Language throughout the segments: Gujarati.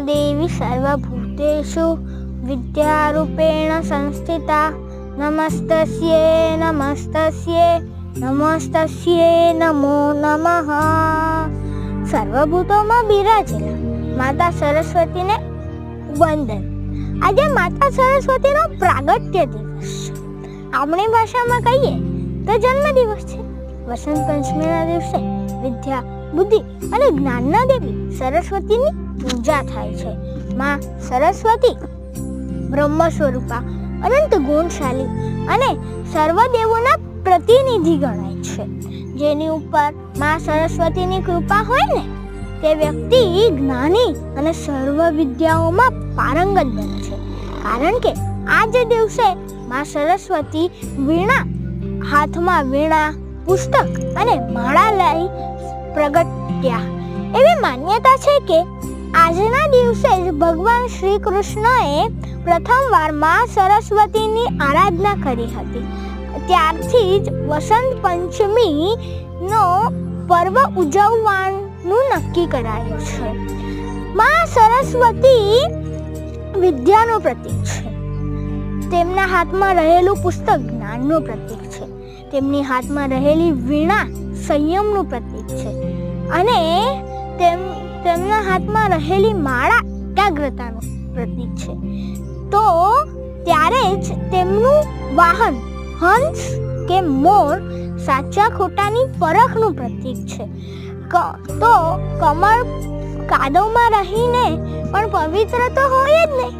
દેવી સર્વભૂતેષુ વિદ્યારૂપેણ સંસ્થિતા નમસ્તસ્યે નમસ્તસ્યે નમસ્તસ્યે નમો નમઃ. સર્વભૂતોમાં બિરાજેલા માતા સરસ્વતીને વંદન. આજે માતા સરસ્વતીનો પ્રાગટ્ય દિવસ છે. આપણી ભાષામાં કહીએ તો જન્મદિવસ છે. વસંત પંચમીના દિવસે વિદ્યા, બુદ્ધિ અને જ્ઞાનના દેવી સરસ્વતીની પૂજા થાય છે. માં સરસ્વતી બ્રહ્મ સ્વરૂપા, અનંત ગુણશાલી અને સર્વદેવોના પ્રતિનિધિ ગણાય છે. જેની ઉપર માં સરસ્વતીની કૃપા હોય ને તે વ્યક્તિ જ્ઞાની અને સર્વ વિદ્યાઓમાં પારંગત બને છે. કારણ કે આ જ દિવસે માં સરસ્વતી વીણા હાથમાં વીણા, પુસ્તક અને માળા લઈ પ્રગટ્યા. એવી માન્યતા છે કે આજના દિવસે જ ભગવાન શ્રી કૃષ્ણએ પ્રથમવાર માં સરસ્વતીની આરાધના કરી હતી. ત્યારથી જ વસંત પંચમીનો પર્વ ઉજવવાનું નક્કી કરાયું છે. માં સરસ્વતી વિદ્યાનું પ્રતીક છે. તેમના હાથમાં રહેલું પુસ્તક જ્ઞાનનું પ્રતીક છે. તેમની હાથમાં રહેલી વીણા સંયમનું પ્રતીક છે અને તેમના હાથમાં રહેલી માળા એકાગ્રતાનું પ્રતીક છે. તો ત્યારે જ તેમનું વાહન હંસ કે મોર સાચા ખોટાની પરખનું પ્રતીક છે. તો કમળ કાદવમાં રહીને પણ પવિત્ર તો હોય જ નહીં.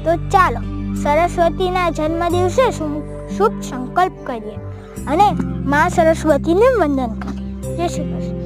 તો ચાલો સરસ્વતીના જન્મ દિવસે શુભ સંકલ્પ કરીએ અને માં સરસ્વતીને વંદન કરીએ. જય શ્રી કૃષ્ણ.